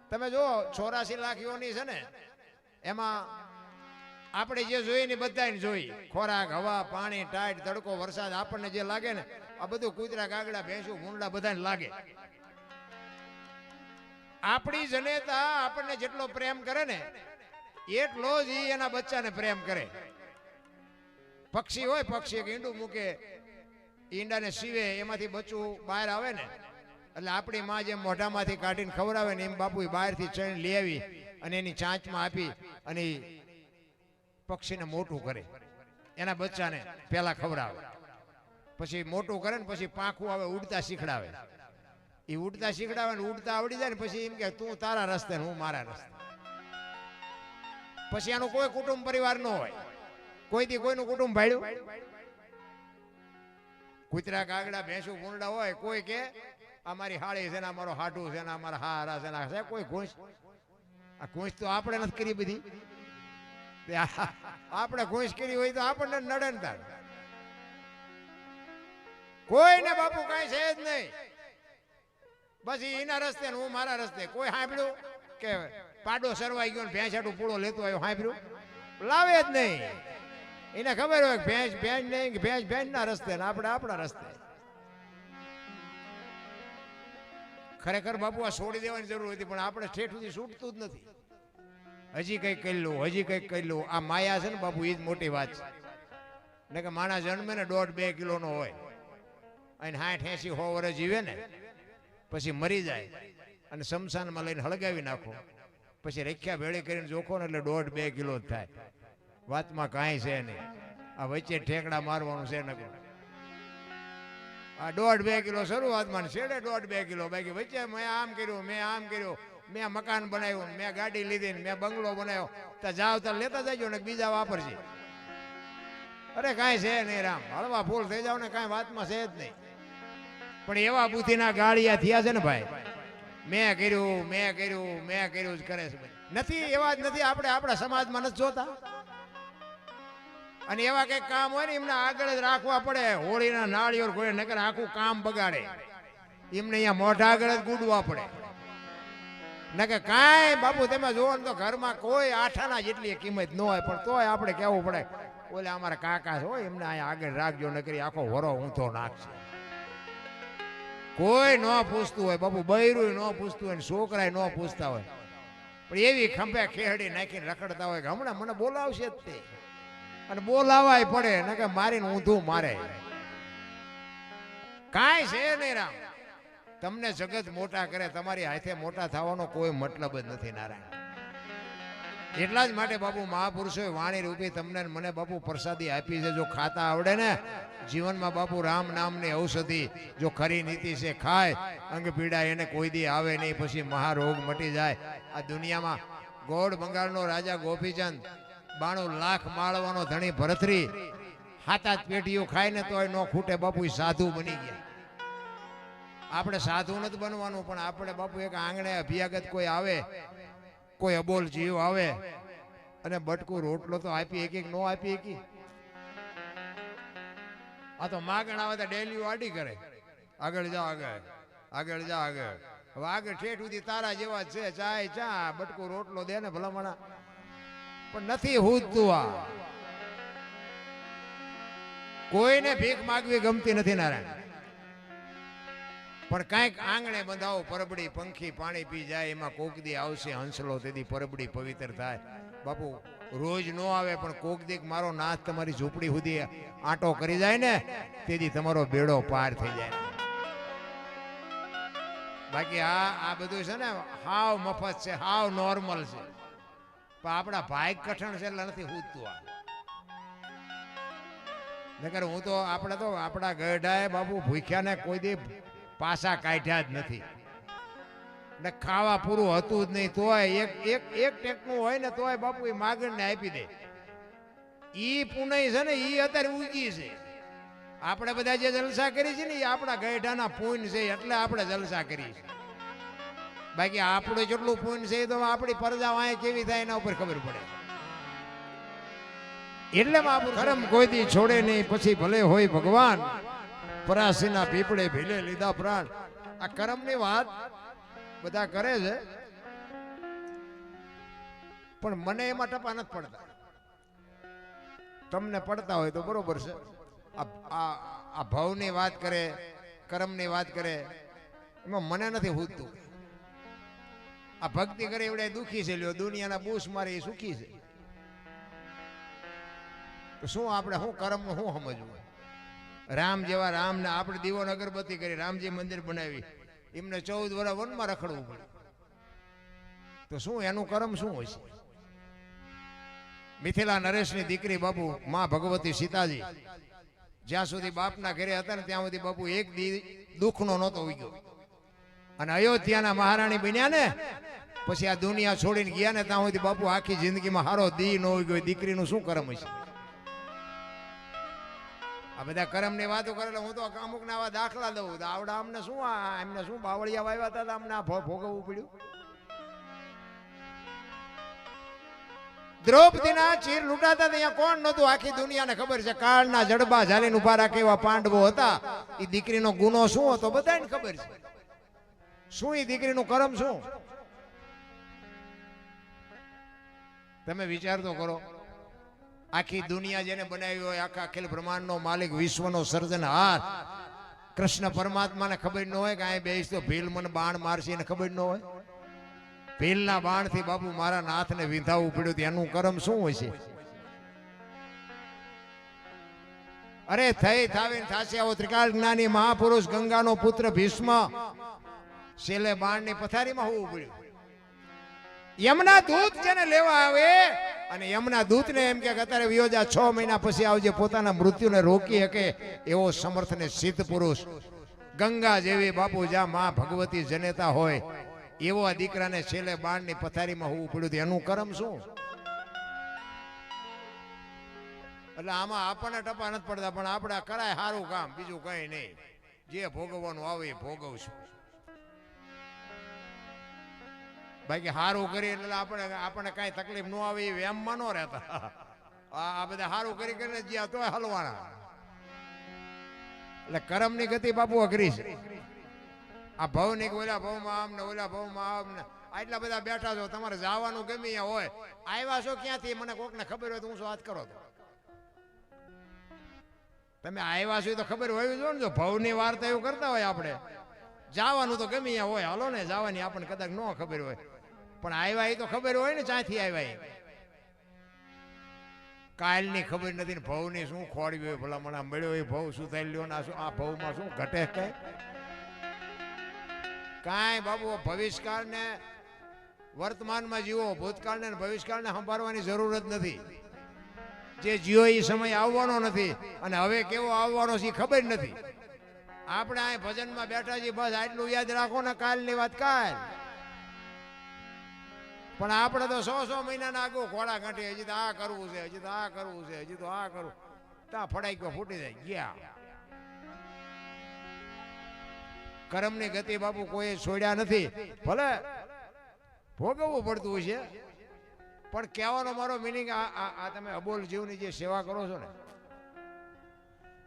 તમે જો 84 લાખ યોની છે ને એમાં આપણે જે જોઈએ ને બધાને જોઈ ખોરાક હવા પાણી ટાઈટ તડકો વરસાદ આપણને જે લાગે ને આ બધું કૂતરા કાગડા ભેંસું ભૂંડા બધાને લાગે. આપણી જનેતા આપણને જેટલો પ્રેમ કરે ને એટલો જ એના બચ્ચાને પ્રેમ કરે. પક્ષી હોય પક્ષી એક ઈંડું મૂકે ઈંડાને સીવે એમાંથી બચ્ચું બહાર આવે ને એટલે આપણી માં જેમ મોઢામાંથી કાઢીને ખવડાવે ને એમ બાપુ બહારથી ચણ લઈ આવી અને એની ચાંચમાં આપી અને પક્ષીને મોટું કરે એના બચ્ચાને પેલા ખવડાવે પછી મોટું કરે ને પછી પાંખું આવે ઉડતા શીખડાવે. એ ઉડતા શીખડાવે ને ઉડતા આવડી જાય ને પછી એમ કે તું તારા રસ્તે હું મારા રસ્તે. પછી એનું કોઈ કુટુંબ પરિવાર ન હોય કોઈથી કોઈનું કુટુંબ ભાડ્યું. કૂતરા કાગડા ભેંસું ભૂંડા હોય કોઈ કે અમારી હાળી છે ને અમારો હાટું છે ને અમારા હારા છે ને કોઈ ઘૂંસ. આ ઘૂંસ તો આપણે નથી કરી બધી. આપણે ઘૂંસ કરી હોય તો આપણને નડે ને તાર. કોઈને બાપુ કઈ છે જ નહીં. બસ એના રસ્તે હું મારા રસ્તે. કોઈ સાંભળ્યું કે પાડો સરવાઈ ગયો ને ભેંસ હાટું પૂળો લેતો આવ્યો સાંભળ્યું? લાવે જ નહીં. એને ખબર હોય ભેંસ ભેંસ નહીં કે ભેંસ ભેંસ ના રસ્તે ને આપણે આપણા રસ્તે. ખરેખર બાપુ આ છોડી દેવાની જરૂર હતી પણ આપણે ઠેઠ સુધી છૂટતું જ નથી. હજી કંઈક કરી લો હજી કંઈક કરી લો. આ માયા છે ને બાપુ એ જ મોટી વાત છે. ને કે માણસ જન્મે ને 1.5-2 કિલોનો હોય અને 60-80 100 વર્ષ જીવે ને પછી મરી જાય અને શમશાનમાં લઈને હળગાવી નાખો પછી રેખ્યા ભેળી કરીને જોખો ને એટલે 1.5-2 કિલો જ થાય. વાતમાં કાંઈ છે નહીં. આ વચ્ચે ઠેકડા મારવાનું છે ને આ 1.5-2 કિલો શરૂઆતમાં છેડે 1.5-2 કિલો બાકી વચ્ચે મેં આમ કર્યું મેં આમ કર્યું મેં મકાન બનાવ્યું મેં ગાડી લીધી ને મેં બંગલો બનાવ્યો તો જાવ તો લેતા જજો ને બીજા વાપરશે. અરે કાંઈ છે નહીં રામ હળવા ફૂલ થઈ જાવ ને કાંઈ વાતમાં છે જ નહીં. પણ એવા બુદ્ધિના ગાળિયા થયા છે ને ભાઈ મેં કર્યું મેં કર્યું મેં કર્યું જ કરે છે. નથી એવા જ નથી. આપણે આપણા સમાજમાં નથી જોતા. અને એવા કઈક કામ હોય ને એમને આગળ જ રાખવા પડે. હોળીના નાળિયેર કોઈ નકર આખું કામ બગાડે. એમને અહીંયા મોઢા આગળ જ ગુડવા પડે. નકર કાંઈ બાપુ તમે જોવો ને તો ઘરમાં કોઈ આઠાના જેટલી કિંમત ન હોય પણ તોય આપણે કહેવું પડે ઓલે અમારા કાકા હોય એમને અહીંયા આગળ રાખજો નકરી આખો વરો ઊંધો નાખશે. કોઈ ન પૂછતું હોય બાપુ બૈરું ન પૂછતું હોય છોકરા ન પૂછતા હોય પણ એવી ખંભે ખેહડી નાખીને રખડતા હોય કે હમણાં મને બોલાવશે જ તે અને બોલાવાય પડે ને કે મારીને ઊંધું મારે. કાંઈ છે નહીં રામ. તમને જગત મોટા કરે તમારી હાથે મોટા થવાનો કોઈ મતલબ જ નથી નારાયણ. એટલા જ માટે બાપુ મહાપુરુષોએ વાણી રૂપી તમને મને બાપુ પ્રસાદી આપી છે. જો ખાતા આવડે ને જીવનમાં બાપુ રામ નામની ઔષધિ જો ખરી નીતિ છે ખાય અંગ પીડા એને કોઈ દી આવે નહીં પછી મહારોગ મટી જાય. આ દુનિયામાં ગોળ બંગાળનો રાજા ગોપીચંદ 92 લાખ માળવાનો ધણી ભરતરી 7 પેટીઓ ખાય ને તોય ન ખૂટે બાપુ સાધુ બની ગયા. આપણે સાધુ નથી બનવાનું પણ આપણે બાપુ એક આંગણે અભિયાગત કોઈ આવે કોઈ અબોલ જીવ આવે અને બટકું રોટલો તો આપી એક નો આપી એકી. આ તો માગણ આવે તો ડેલી વાડી કરે આગળ જા આગળ આગળ જા આગળ. હવે આગળ ઠેઠ સુધી તારા જેવા છે ચાય ચા બટકું રોટલો દે ને ભલામણા પણ નથી હુજતું. આ કોઈને ભીખ માગવી ગમતી નથી નારાયણ. પણ કાંઈક આંગણે બંધાવો પરબડી પંખી પાણી પી જાય એમાં કોકદી આવશે હંસલો તેથી પરબડી પવિત્ર થાય. બાપુ રોજ નો આવે પણ કોકદીક મારો નાથ તમારી ઝૂંપડી સુધી આંટો કરી જાય ને તેથી તમારો બેડો પાર થઈ જાય. બાકી આ બધું છે ને હાવ મફત છે હાવ નોર્મલ છે પણ આપણા ભાઈ કઠણ છે એટલે નથી હૂજતું. આ નકર હું તો આપણે તો આપણા ગઢાએ બાપુ ભૂખ્યા ને કોઈ દી પાસા કાઢ્યા જ નથી ને ખાવા પૂરું હતું જ નહીં તોય એક ટેકનું હોય ને તોય બાપુ એ માગણ ને આપી દે. ઈ પુણ્ય છે ને ઈ અત્યારે ઉગી છે. આપણે બધા જે જલસા કરી છે ને એ આપણા ગઢાના પુણ્ય છે એટલે આપણે જલસા કરી છે. બાકી આપણે જેટલું પુણ્ય છે તો આપણી પરજા વાંય કેવી થાય એના ઉપર ખબર પડે. એટલે કર્મ કોઈ દી છોડે નહીં પછી ભલે હોય ભગવાન પરાસીના પીપળે ભીલે લીધા પ્રાણ. આ કર્મની વાત બધા કરે છે પણ મને એમાં ટપા નથી પડતા. તમને પડતા હોય તો બરોબર છે. આ ભાવની વાત કરે, કર્મની વાત કરે, એમાં મને નથી હૂજતું. આ ભક્તિ કરે એવડે દુખી છે, લ્યો દુનિયાના બૂસ મારે એ સુખી છે. તો શું આપણે શું કર્મનું શું સમજવું? રામ જેવા રામને આપણે દીવોન અગરબત્તી કરી રામજી મંદિર બનાવી, એમને 14 વર્ષ વનમાં રખડવું પડે. તો શું એનું કર્મ શું હોય છે? મિથિલા નરેશની દીકરી બાપુ માં ભગવતી સીતાજી જ્યાં સુધી બાપના ઘરે હતા ને ત્યાં સુધી બાપુ એક દુઃખનો નહોતો ઉગ્યો. અને અયોધ્યાના મહારાણી બન્યા ને પછી આ દુનિયા છોડીને ગયા ને ત્યાં સુધી બાપુ આખી જિંદગીમાં હારો દી ન ઉગ્યો. દીકરીનું શું કર્મ હશે? આ બધા કર્મની વાતો કરે. હું તો અમુક ના આવા દાખલા દઉં. આવડા અમને શું એમને શું બાવળિયા વાવ્યા હતા અમને આ ભોગવવું પડ્યું. દ્રૌપદીના ચીર લૂંટાતા ત્યાં કોણ નહોતું? આખી દુનિયાને ખબર છે. કાળના જડબા ઝાલીને ઉભા રાખે એવા પાંડવો હતા. એ દીકરીનો ગુનો શું હતો બધાને ખબર છે. શું એ દીકરીનું કર્મ શું? તમે વિચાર તો કરો. આખી દુનિયા જેને બનાવી હોય, આખા અખિલ બ્રહ્માંડનો માલિક, વિશ્વનો સર્જનહાર કૃષ્ણ પરમાત્માને ખબર ન હોય કે અહીં બેસ તો ભીલ મને બાણ મારશે એને ખબર ન હોય? ભીલના બાણથી બાપુ મારા નાથને વિંધાવવું પડ્યું. એનું કર્મ શું હોય છે? અરે થઈ થાવીને થાશે આવો ત્રિકાળ જ્ઞાની મહાપુરુષ ગંગાનો પુત્ર ભીષ્મ છેલ્લે બાણની પથારીમાં હોવું પડ્યું. યમના દૂત જેને લેવા આવે અને યમના દૂતને એમ કે અત્યારે વિયોજા 6 મહિના પછી આવજે, પોતાના મૃત્યુને રોકી શકે એવો સમર્થ ને સિદ્ધ પુરુષ ગંગા જેવી બાપુ જ્યાં માં ભગવતી જનેતા હોય એવો આ દીકરાને છેલ્લે બાણની પથારીમાં હોવું પડ્યું. એનું કર્મ શું? એટલે આમાં આપણને ટપા નથી પડતા, પણ આપણે કરાય સારું કામ, બીજું કઈ નહીં. જે ભોગવવાનું આવે એ ભોગવશું. બાકી સારું કરી એટલે આપણને કઈ તકલીફ ન આવે એ વેમમાં ન રહેતા. આ બધા સારું કરી કરીને જ્યાં તોય હલવાના. એટલે કર્મની ગતિ બાપુ અઘરી છે. આ ભવની ઓલા ભવમાં આમ ને ઓલા ભવમાં આમ ને આટલા બધા બેઠા છો, તમારે જવાનું ગમે અહીંયા હોય, આવ્યા છો ક્યાંથી મને કોકને ખબર હોય તો હું શું વાત કરો? તમે આવ્યા છો તો ખબર હોય જો ને. જો ભવની વાર્તા એવું કરતા હોય, આપણે જવાનું તો ગમે અહીંયા હોય, હાલો ને જવાની આપણને કદાચ ન ખબર હોય, પણ આવ્યા એ તો ખબર હોય ને ક્યાંથી આવ્યા. કાલની ખબર નથી ને ભવની શું ખોડવી હોય. ભલા મને મળ્યો એ ભવ શું થઈ લ્યો ને આ ભવમાં શું ઘટે કઈ કાંઈ બાબુ. ભવિષ્યકાળને વર્તમાનમાં જીવો, ભૂતકાળને ભવિષ્યકાળને સંભાળવાની જરૂર જ નથી. જે જીવો એ સમય આવવાનો નથી અને હવે કેવો આવવાનો છે ખબર નથી. આપણે આ ભજનમાં બેઠા છીએ, બસ આટલું યાદ રાખો ને કાલની વાત કાલ. પણ આપણે તો 100 મહિનાના આગો ખોડા કાઢીએ. હજી તો આ કરવું છે, હજી તો આ કરવું છે, હજી તો આ કરવું. ત્યાં ફડાઈ ગયો, ફૂટી જાય ગયા. કર્મની ગતિ બાપુ કોઈ છોડ્યા નથી. ભલે ભોગવવું પડતું હોય છે, પણ કહેવાનો મારો મિનિંગ આ તમે અબોલ જીવની જે સેવા કરો છો ને,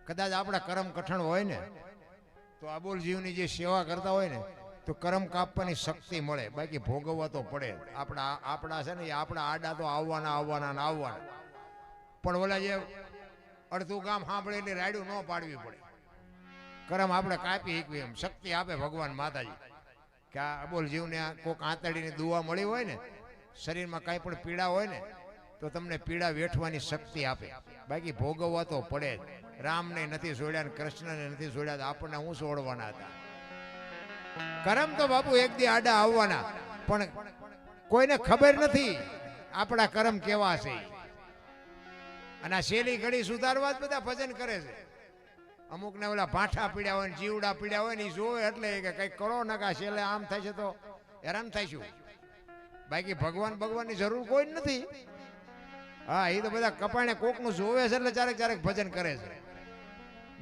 કદાચ આપણા કર્મ કઠણ હોય ને તો અબોલ જીવની જે સેવા કરતા હોય ને તો કર્મ કાપવાની શક્તિ મળે. બાકી ભોગવવા તો પડે. આપણા છે ને એ આપણા આડા તો આવવાના. પણ ઓલા જે અડધું ગામ સાંભળે એટલે રાયડું ન પાડવી પડે. કર્મ આપણે કાપી શીખવી એમ શક્તિ આપે ભગવાન માતાજી. કે આ અબોલ જીવને કોઈક આંતરડીની દુવા મળી હોય ને, શરીરમાં કાંઈ પણ પીડા હોય ને તો તમને પીડા વેઠવાની શક્તિ આપે. બાકી ભોગવવા તો પડે જ. રામને નથી છોડ્યા ને કૃષ્ણને નથી છોડ્યા, આપણને હું છોડવાના હતા? કર્મ તો બાપુ એક દી આડા આવવાના, પણ કોઈને ખબર નથી આપણા કર્મ કેવા છે. અને આ શેલી ઘડી સુધારવા જ બધા ભજન કરે છે. અમુક ને ઓલા ભાઠા પીડ્યા હોય ને જીવડા પીડ્યા હોય ને એ જોવે એટલે કે કંઈક કરો ને કા છેલ્લે આમ થાય છે તો હેરાન થાય છું. બાકી ભગવાનની જરૂર કોઈ જ નથી. હા, એ તો બધા કપાણે કોકનું જોવે છે એટલે ચારેક ભજન કરે છે.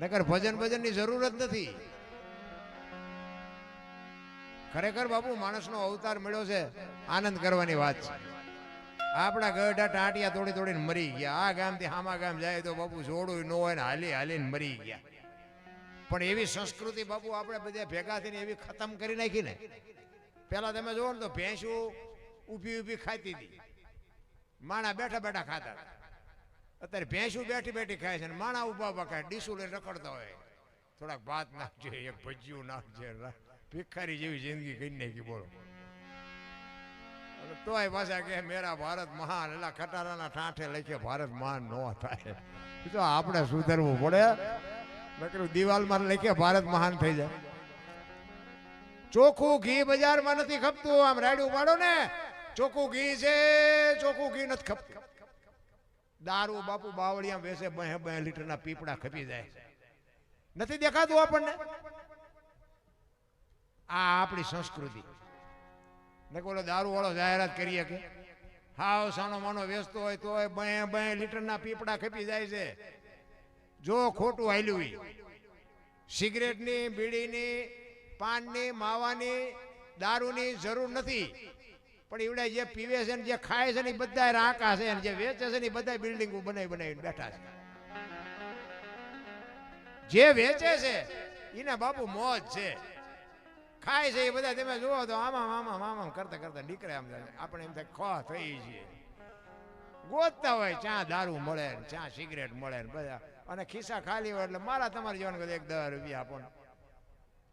નકર ભજનની જરૂર જ નથી. ખરેખર બાપુ માણસનો અવતાર મળ્યો છે આનંદ કરવાની વાત છે. આપણા ગઢા ટાંટિયા તોડીને મરી ગયા. આ ગામથી હામા ગામ જાય તો બાપુ જોડું ન હોય ને હાલીને મરી ગયા. પણ એવી સંસ્કૃતિ બાપુ આપણે બધા ભેગા થઈને એવી ખતમ કરી નાખી ને. પેલા તમે જોવો ને તો ભેંસું ઊભી ખાતી હતી. માણા બેઠા બેઠા ખાતા હતા. અત્યારે ભેંસું બેઠી બેઠી ખાય છે ને માણા ઉભા ઉભા ખાય, ડીસું લઈને રખડતા હોય. થોડાક ભાત નાખજે, એક ભજીયું નાખજે, ભિખારી જેવી જિંદગી કરી નાખી. બોલો તોય પાછા કે મેરા ભારત મહાન, એલા ખટારાના ઠાઠે લખે ભારત મહાન ન થાય. તો આપણે સુધરવું પડે. નકરું દિવાલમાં લખે ભારત મહાન થઈ જાય. ચોખ્ખું ઘી બજારમાં નથી ખપતું. આમ રાડ્યું પાડો ને, ચોખ્ખું ઘી છે, ચોખ્ખું ઘી નથી ખપતું. દારૂ બાપુ બાવળિયા બેસે 2 લીટરના પીપડા ખપી જાય. નથી દેખાતું આપણને? આ આપણી સંસ્કૃતિ. ને બોલો દારૂ વાળો જાહેરાત કરીએ કે હાવ સાનો માનો વેચતો હોય તો 2 લીટરના પીપડા ખપી જાય છે. જો ખોટું હાલ્યું, સિગરેટની, બીડીની, પાનની, માવાની, દારૂની જરૂર નથી. પણ એવડે જે પીવે છે ને જે ખાય છે ને બધા રાંકા છે, જે વેચે છે ને બધા બિલ્ડિંગો બનાવીને બેઠા છે. જે વેચે છે એને બાપુ મોજ છે. ખાય છે એ બધા તમે જુઓ તો આમાં કરતા કરતા નીકળે. આમ આપણે એમ થાય ખો થઈ છીએ. ગોતતા હોય ચા દારૂ મળે ને ચા સિગરેટ મળે ને બધા, અને ખિસ્સા ખાલી હોય એટલે મારા તમારે જવાનું 1-10 રૂપિયા આપો.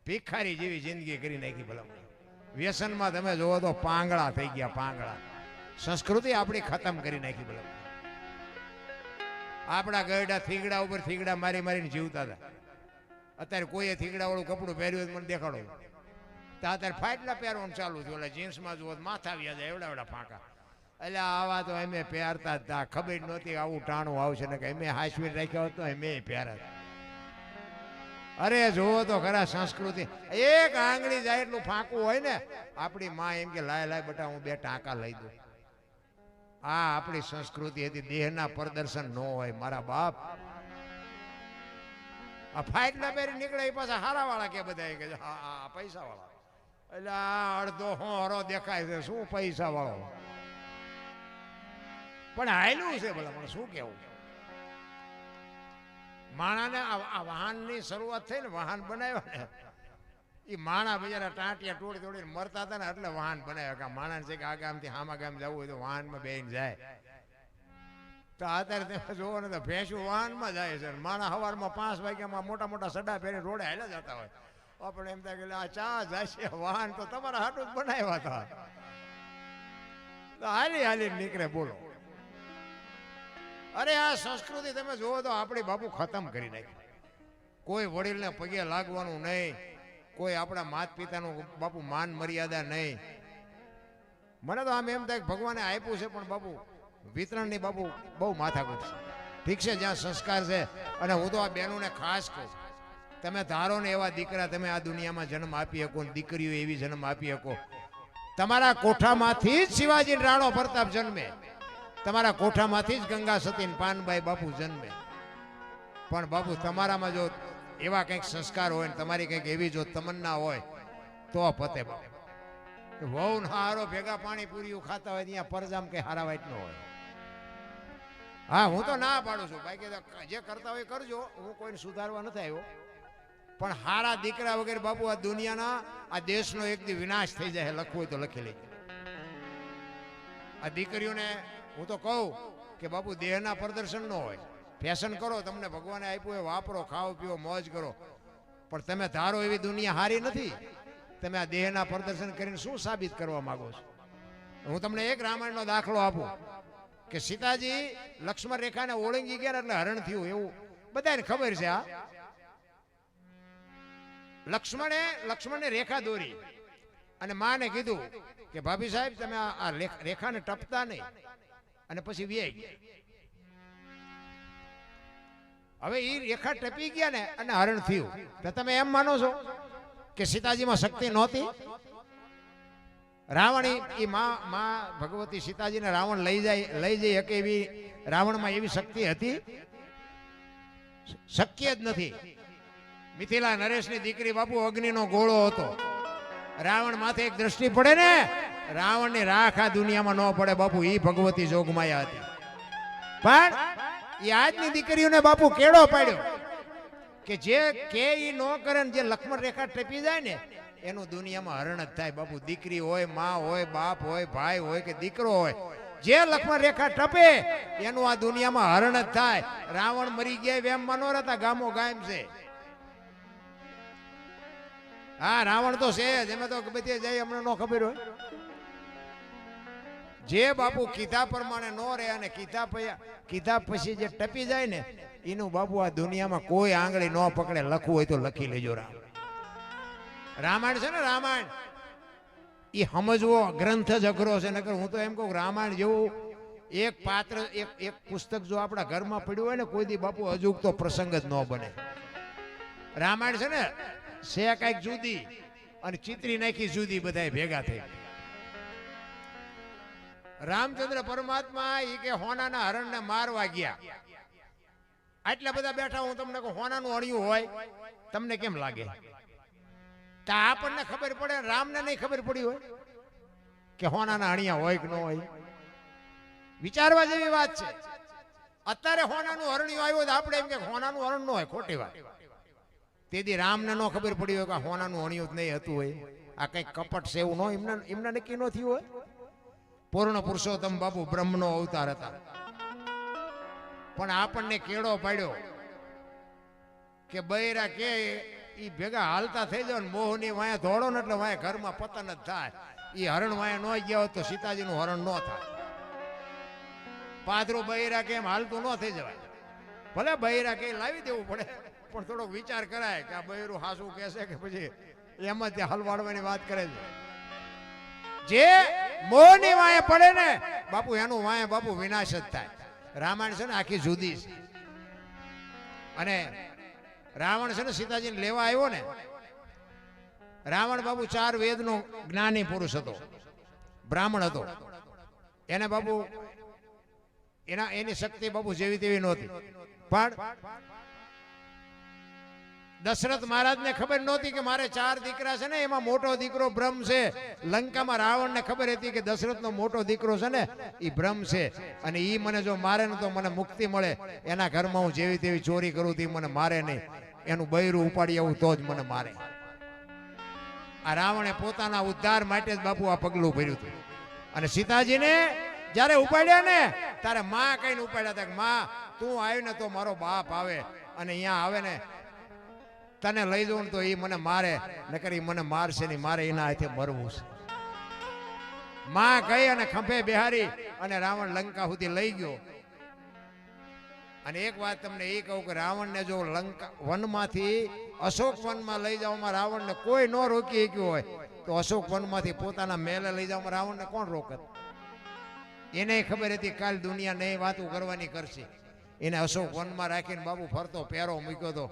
ભિખારી જેવી જિંદગી કરી નાખી. ભલા વ્યસનમાં તમે જોવો તો પાંગળા થઈ ગયા. પાંગળા સંસ્કૃતિ આપણી ખતમ કરી નાખી. ભલા આપણા ગયડા થીગડા ઉપર થીગડા મારી મારીને જીવતા હતા. અત્યારે કોઈએ થીગડા વાળું કપડું પહેર્યું મને દેખાડો તો અત્યારે ફાટલા પહેરવાનું ચાલુ થયું. એટલે જીન્સમાં જુઓ માથા વ્યા જાય એવડા ફાંકા. એટલે આવા તો અમે પહેરતા હતા. ખબર નહોતી આવું ટાણું આવશે ને કે અમે હાસવીને રાખ્યા હોત તો અમે પહેરત. અરે જુઓ તો ખરા સંસ્કૃતિ. એક આંગળી જાય એટલું ફાંકું હોય ને, આપણી માં એમ કે લાય લાય બેટા હું 2 ટાંકા લઈ દઉં. આ આપણી સંસ્કૃતિ હતી. દેહના પ્રદર્શન ન હોય મારા બાપ. આ ફાટલા પહેરી નીકળે એ પાછા હારા વાળા કે બધા કે હા પૈસા વાળા. એટલે આ અડધો હોરો દેખાય છે. શું પૈસા વાળો? પણ હાયલું છે ભલા મને શું કેવું. માણાને આ વાહનની શરૂઆત થઈ ને, વાહન બનાવ્યા ને એ માણા બિચારા ટાંટિયા તોડી તોડીને મરતા હતા ને એટલે વાહન બનાવ્યા. કે માણા છે કે આ ગામથી હામા ગામ જવું હોય તો વાહનમાં બેહીને જાય. તો અત્યારે તમે જોવો ને તો ભેંસું વાહનમાં જાય છે. માણા સવારમાં 5 વાગ્યામાં મોટા મોટા સડા પહેરી રોડે હાલ્યા જતા હોય. આપણે એમ થાય કે આ ચા જાય છે, વાહન તો તમારા હાટું જ બનાવ્યા હતા. તો હાલી હાલી નીકળે. બોલો અરે આ સંસ્કૃતિ તમે જોવો તો આપણી બાપુ ખતમ કરી નાખી. કોઈ વડીલને પગે લાગવાનું નહીં, કોઈ આપણા માતા પિતાનું બાપુ માન મર્યાદા નહીં. મને તો આમ એમ થાય કે ભગવાને આપ્યું છે પણ બાપુ વિતરણની બાપુ બહુ માથાકૂટ છે. ઠીક છે જ્યાં સંસ્કાર છે. અને હું તો આ બહેનોને ખાસ કહું, તમે ધારો ને એવા દીકરા તમે આ દુનિયામાં જન્મ આપી શકો, દીકરીઓ એવી જન્મ આપી શકો. તમારા કોઠામાંથી જ શિવાજી રાણો પ્રતાપ જન્મે, તમારા કોઠામાંથી જ ગંગા સતી પાનબાઈ બાપુ જન્મે. પણ બાપુ તમારામાં જો એવા કંઈક સંસ્કાર હોય ને તમારી કંઈક એવી જો તમન્ના હોય તો પતે. બાપુ વહુ હારો ભેગા પાણીપુરીઓ ખાતા હોય ત્યાં પરજામ કઈ હારા વાઈટ ન હોય. હા હું તો ના પાડું છું ભાઈ કે જે કરતા હોય કરજો, હું કોઈને સુધારવા નથી આવ્યો. પણ હારા દીકરા વગેરે બાપુ આ દુનિયાના આ દેશનો એક દી વિનાશ થઈ જાય. લખવું હોય તો લખી લેજો. આ દીકરીઓને હું તો કહું કે બાપુ દેહના પ્રદર્શન ન હોય. ફેશન કરો, તમને ભગવાને આપ્યું હોય વાપરો, ખાઓ પીઓ મોજ કરો. પણ તમે ધારો એવી દુનિયા હારી નથી. તમે આ દેહના પ્રદર્શન કરીને શું સાબિત કરવા માંગો છો? હું તમને એક રામાયણનો દાખલો આપું કે સીતાજી લક્ષ્મણ રેખાને ઓળંગી ગયા એટલે હરણ થયું. એવું બધાને ખબર છે. આ લક્ષ્મણે રેખા દોરી અને માને કીધું કે ભાભી સાહેબ તમે આ રેખાને ટપતા નહીં, અને પછી વ્યાઈ ગયા. હવે એ રેખા ટપી ગયા ને અને હરણ થયું. તો તમે એમ માનો છો કે સીતાજીમાં શક્તિ નહોતી? રાવણ એ માં ભગવતી સીતાજીને રાવણ લઈ જઈ શકે એવી રાવણમાં એવી શક્તિ હતી? શક્ય જ નથી. મિથિલા નરેશની દીકરી બાપુ અગ્નિનો ગોળો હતો. રાવણ માથે એક દ્રષ્ટિ પડે ને, રાવણની રાખ આ દુનિયામાં ન પડે બાપુ. એ ભગવતી જોગમાયા હતી. પણ એ આજની દીકરીઓને બાપુ કેળો પાડ્યો કે જે કે ઈ ન કરે ને જે લક્ષ્મણ રેખા ટપી જાય ને એનું દુનિયામાં હરણ જ થાય બાપુ. દીકરી હોય, માં હોય, બાપ હોય, ભાઈ હોય કે દીકરો હોય, જે લક્ષ્મણ રેખા ટપે એનું આ દુનિયામાં હરણ જ થાય. રાવણ મરી ગયા વેમમાં નો રહેતા, ગામો ગામ છે. હા, રાવણ તો છે જ, એમાં તો બધી જાય અમને નો ખબર હોય. જે બાપુ કીધા પ્રમાણે નો રહે અને કીધા પછી જે ટપી જાય ને એનું બાપુ આ દુનિયામાં કોઈ આંગળી ન પકડે. લખવું હોય તો લખી લેજો. રામાયણ છે ને, રામાયણ એ સમજવો ગ્રંથ જ અઘરો છે. નકર હું તો એમ કહું રામાયણ જેવું એક પાત્ર એક પુસ્તક જો આપણા ઘરમાં પડ્યું હોય ને કોઈ દી બાપુ અજુગતો પ્રસંગ જ ન બને. રામાયણ છે ને છે કઈક જુદી અને ચિત્રી નાખી જુદી, બધા ભેગા થઈ. રામચંદ્ર પરમાત્મા એ કે હોનાના હરણને મારવા ગયા. આટલા બધા બેઠા, હું તમને કહું હોનાનું અણિયું હોય તમને કેમ લાગે? તો આપણને ખબર પડે, રામને નહીં ખબર પડી હોય કે હોનાના અણિયા હોય કે ન હોય? વિચારવા જેવી વાત છે. અત્યારે હોનાનું હરણિયું આવ્યું તો આપણે એમ કે હોનાનું હરણ ન હોય, ખોટી વાત. તેથી રામને ન ખબર પડી હોય કે હોનાનું અણિયું જ નહીં હતું હોય. આ કઈક કપટ છે એવું ન એમને નક્કી ન થયું હોય. પૂર્ણ પુરુષોત્તમ બાપુ બ્રહ્મનો અવતાર હતા, પણ આપણને કેળો પાડ્યો કે બૈરા કે ઈ ભેગા હાલતા થઈ જાવ ને મોહની વાયા ધોળો ને એટલે વાયા ઘરમાં પતન જ થાય. ઈ હરણ વાયા ન ગયા હોત તો સીતાજીનું હરણ ન થાય. પાદરો બૈરા કેમ હાલતું ન થઈ જવાય. ભલે બૈરા કે લાવી દેવું પડે, પણ થોડોક વિચાર કરાય કે આ બૈરું હાસું કહેશે કે પછી એમ જ હલવાડવાની વાત કરે છે. જે મોહની વાયા પડે ને બાપુ એનું વાયા બાપુ વિનાશ જ થાય. રામાયણ છે ને આખી જુદી છે. અને રાવણ છે ને સીતાજીને લેવા આવ્યો ને, રાવણ બાપુ 4 વેદનો જ્ઞાની પુરુષ હતો, બ્રાહ્મણ હતો. એને બાપુ એની શક્તિ બાપુ જેવી તેવી નહોતી. પણ દશરથ મહારાજને ખબર નહોતી કે મારે 4 દીકરા છે ને એમાં મોટો દીકરો બ્રહ્મ છે. લંકામાં રાવણને ખબર હતી કે દશરથનો મોટો દીકરો છે ને એ બ્રહ્મ છે, અને એ મને જો મારે ને તો મને મુક્તિ મળે. એના ઘરમાં હું જેવી તેવી ચોરી કરું તો મને મારે નહીં, એનું બૈરું ઉપાડી આવું તો જ મને મારે. આ રાવણે પોતાના ઉદ્ધાર માટે જ બાપુ આ પગલું ભર્યું હતું. અને સીતાજીને જ્યારે ઉપાડ્યા ને ત્યારે માં કઈને ઉપાડ્યા હતા કે માં તું આવ્યો ને તો મારો બાપ આવે, અને અહીંયા આવે ને તને લઈ જવું ને તો એ મને મારે, નકર એ મને મારશે નહીં, મારે એના હાથે મરવું છે. માં કહી અને ખંભે બેહારી અને રાવણ લંકા સુધી લઈ ગયો. અને એક વાત તમને એ કહું કે રાવણને જો લંકા વનમાંથી અશોક વનમાં લઈ જવામાં રાવણને કોઈ ન રોકી શક્યું હોય તો અશોક વનમાંથી પોતાના મેલે લઈ જવામાં રાવણને કોણ રોકત? એને ખબર હતી કાલ દુનિયા નહીં વાતો કરવાની કરશે. એને અશોક વનમાં રાખીને બાબુ ફરતો પહેરો મૂક્યો હતો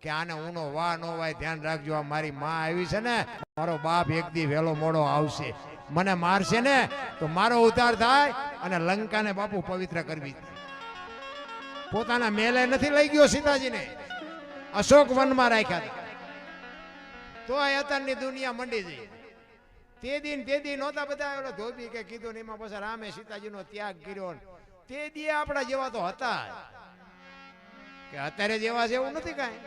કે આને ઊનો વાહ ન વાય ધ્યાન રાખજો, આ મારી માં આવી છે ને, મારો બાપ એક દી વહેલો મોડો આવશે, મને મારશે ને તો મારો ઉદ્ધાર થાય અને લંકાને બાપુ પવિત્ર કરવી. પોતાના મેલે નથી લઈ ગયો સીતાજીને, અશોક વનમાં રાખ્યા હતા. તો આ અત્યારની દુનિયા મંડી જઈ. તે દી નહોતા બધા ઓલો ધોબી કે કીધું ને એમાં પછી રામે સીતાજીનો ત્યાગ કર્યો. તે દી આપણા જેવા તો હતા કે અત્યારે જેવા છે એવું નથી કાંઈ.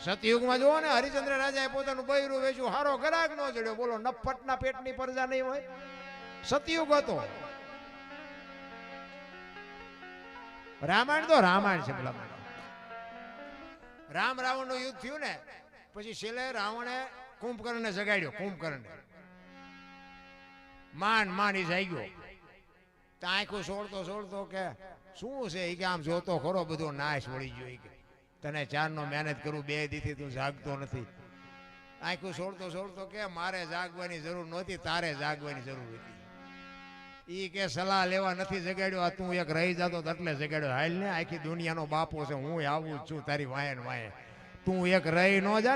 સતયુગમાં જુઓ ને હરિચંદ્ર રાજાએ પોતાનું બૈરું વેચ્યું, હારો ગરાક નો જડ્યો. બોલો, નફટના પેટની પ્રજા નહીં હોય. સતયુગ હતો. રામાયણ તો રામાયણ છે. પેલા રામ રાવણ નું યુદ્ધ થયું ને પછી છેલ્લે રાવણે કુંભકર્ણને જગાડ્યો. કુંભકર્ણને માંડ ઈ જાગ્યો. તો આંખું સોળતો કે શું છે એ કે આમ જોતો ખરો બધો નાશ વળી ગયો. કે તને 4 નો મહેનત કરું 2 દીથી તું જાગતો નથી. આંખું સોળતો કે મારે જાગવાની જરૂર નહોતી, તારે જાગવાની જરૂર હતી. ઈ કે સલાહ લેવા નથી જગાડ્યો, આ તું એક રહી જતો એટલે જગાડ્યો. હાલ ને આખી દુનિયાનો બાપો છે, હું આવું જ છું તારી વાયે ને વાયે. તું એક રહી ન જા